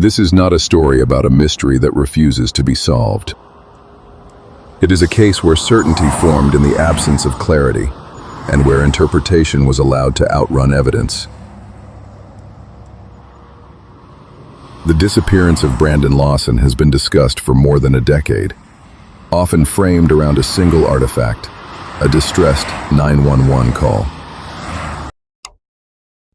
This is not a story about a mystery that refuses to be solved. It is a case where certainty formed in the absence of clarity, and where interpretation was allowed to outrun evidence. The disappearance of Brandon Lawson has been discussed for more than a decade, often framed around a single artifact, a distressed 911 call.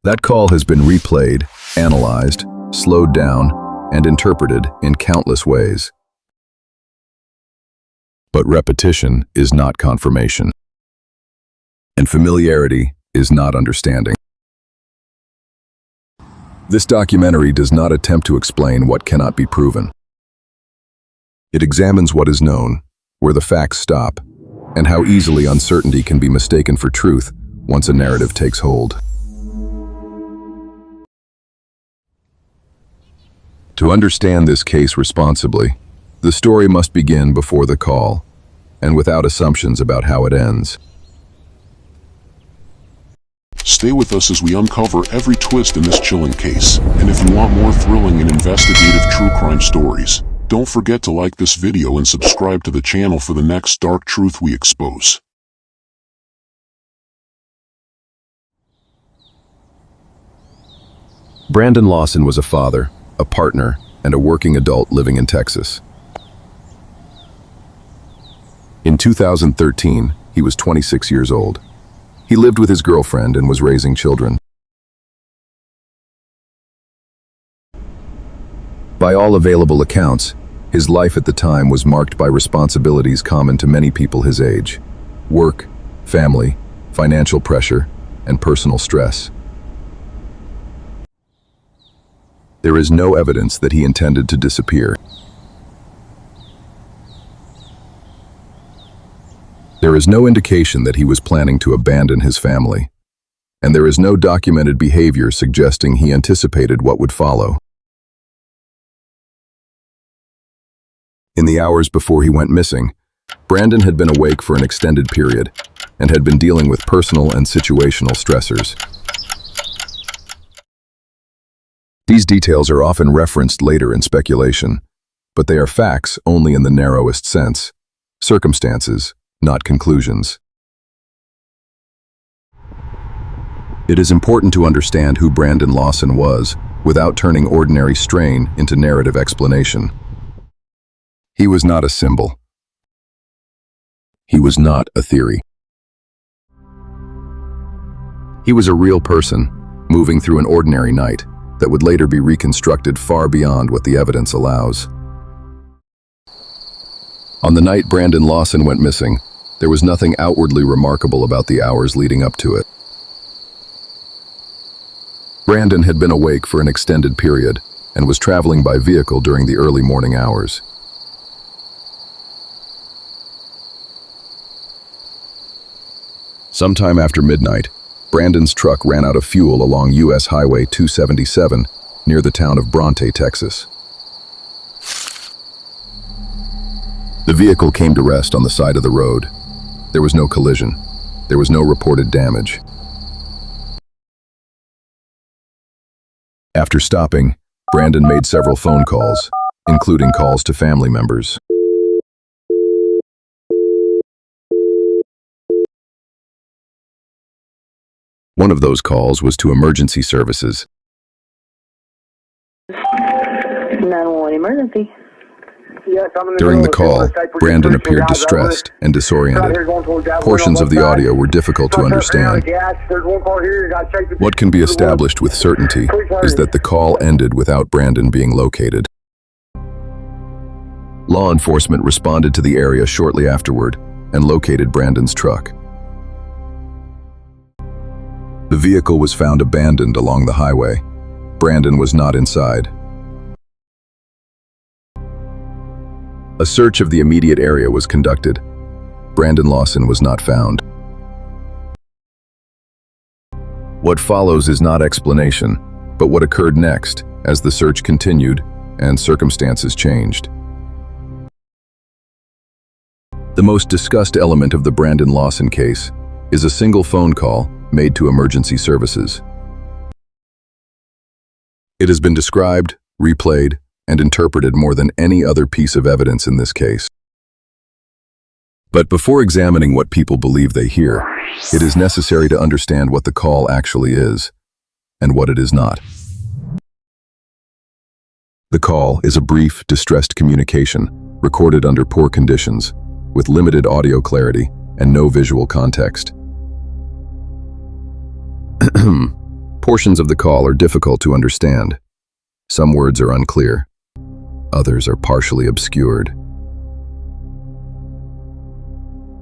That call has been replayed, analyzed, slowed down, and interpreted in countless ways. But repetition is not confirmation, and familiarity is not understanding. This documentary does not attempt to explain what cannot be proven. It examines what is known, where the facts stop, and how easily uncertainty can be mistaken for truth once a narrative takes hold. To understand this case responsibly, the story must begin before the call, and without assumptions about how it ends. Stay with us as we uncover every twist in this chilling case. And if you want more thrilling and investigative true crime stories, don't forget to like this video and subscribe to the channel for the next dark truth we expose. Brandon Lawson was a father, a partner, and a working adult living in Texas. In 2013, he was 26 years old. He lived with his girlfriend and was raising children. By all available accounts, his life at the time was marked by responsibilities common to many people his age: work, family, financial pressure, and personal stress. There is no evidence that he intended to disappear. There is no indication that he was planning to abandon his family, and there is no documented behavior suggesting he anticipated what would follow. In the hours before he went missing, Brandon had been awake for an extended period and had been dealing with personal and situational stressors. These details are often referenced later in speculation, but they are facts only in the narrowest sense, circumstances, not conclusions. It is important to understand who Brandon Lawson was without turning ordinary strain into narrative explanation. He was not a symbol. He was not a theory. He was a real person, moving through an ordinary night that would later be reconstructed far beyond what the evidence allows. On the night Brandon Lawson went missing, there was nothing outwardly remarkable about the hours leading up to it. Brandon had been awake for an extended period and was traveling by vehicle during the early morning hours. Sometime after midnight, Brandon's truck ran out of fuel along U.S. Highway 277 near the town of Bronte, Texas. The vehicle came to rest on the side of the road. There was no collision. There was no reported damage. After stopping, Brandon made several phone calls, including calls to family members. One of those calls was to emergency services. 911 emergency. Yes, I'm in the During the middle of call, a Brandon appeared distressed and disoriented. Portions of the audio were difficult to understand. What can be established with certainty is that the call ended without Brandon being located. Law enforcement responded to the area shortly afterward and located Brandon's truck. The vehicle was found abandoned along the highway. Brandon was not inside. A search of the immediate area was conducted. Brandon Lawson was not found. What follows is not explanation, but what occurred next as the search continued and circumstances changed. The most discussed element of the Brandon Lawson case is a single phone call made to emergency services. It has been described replayed, and interpreted more than any other piece of evidence in this case. But before examining what people believe they hear, it is necessary to understand what the call actually is and what it is not. The call is a brief, distressed communication recorded under poor conditions, with limited audio clarity and no visual context. Portions of the call are difficult to understand. Some words are unclear. Others are partially obscured.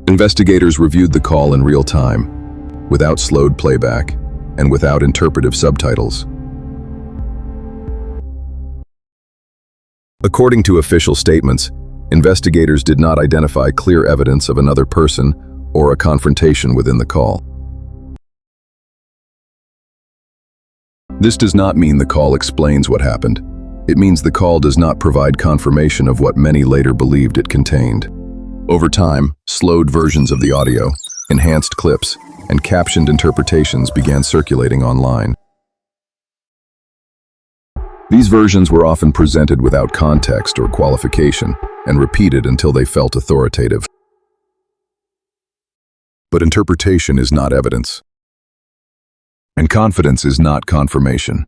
Investigators reviewed the call in real time, without slowed playback and without interpretive subtitles. According to official statements, investigators did not identify clear evidence of another person or a confrontation within the call. This does not mean the call explains what happened. It means the call does not provide confirmation of what many later believed it contained. Over time, slowed versions of the audio, enhanced clips, and captioned interpretations began circulating online. These versions were often presented without context or qualification and repeated until they felt authoritative. But interpretation is not evidence, and confidence is not confirmation.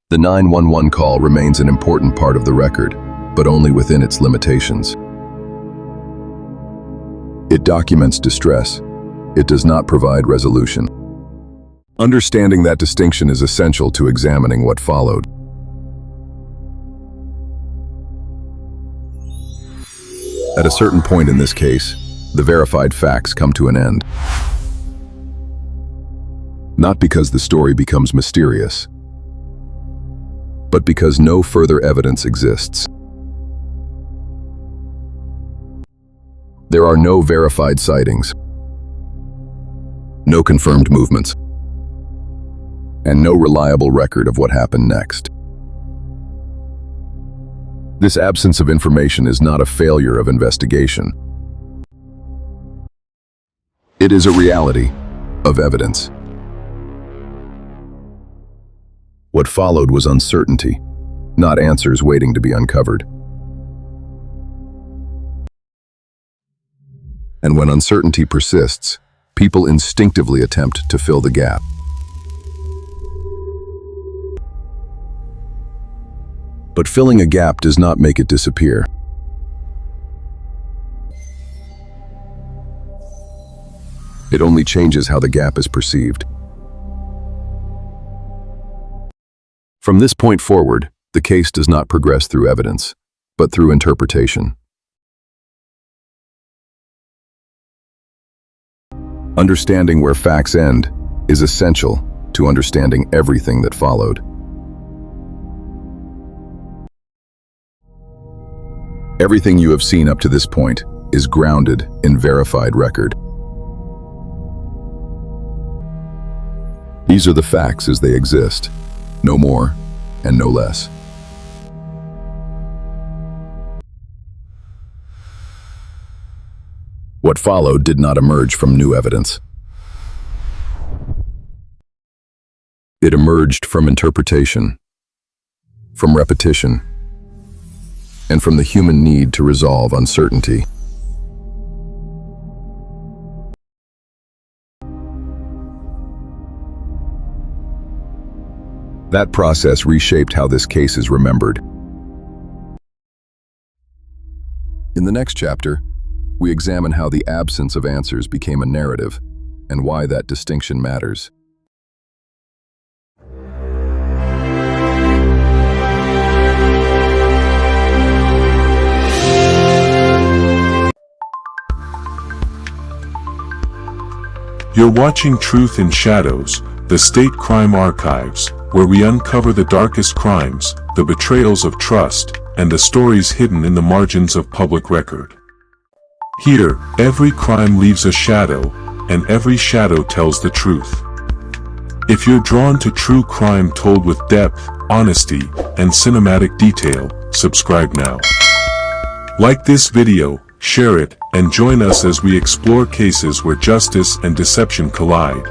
The 911 call remains an important part of the record, but only within its limitations. It documents distress. It does not provide resolution. Understanding that distinction is essential to examining what followed. At a certain point in this case, the verified facts come to an end. Not because the story becomes mysterious, but because no further evidence exists. There are no verified sightings, no confirmed movements, and no reliable record of what happened next. This absence of information is not a failure of investigation. It is a reality of evidence. What followed was uncertainty, not answers waiting to be uncovered. And when uncertainty persists, people instinctively attempt to fill the gap. But filling a gap does not make it disappear. It only changes how the gap is perceived. From this point forward, the case does not progress through evidence, but through interpretation. Understanding where facts end is essential to understanding everything that followed. Everything you have seen up to this point is grounded in verified record. These are the facts as they exist, no more and no less. What followed did not emerge from new evidence. It emerged from interpretation, from repetition, and from the human need to resolve uncertainty. That process reshaped how this case is remembered. In the next chapter, we examine how the absence of answers became a narrative and why that distinction matters. You're watching Truth in Shadows, the State Crime Archives, where we uncover the darkest crimes, the betrayals of trust, and the stories hidden in the margins of public record. Here, every crime leaves a shadow, and every shadow tells the truth. If you're drawn to true crime told with depth, honesty, and cinematic detail, subscribe now. Like this video, share it, and join us as we explore cases where justice and deception collide.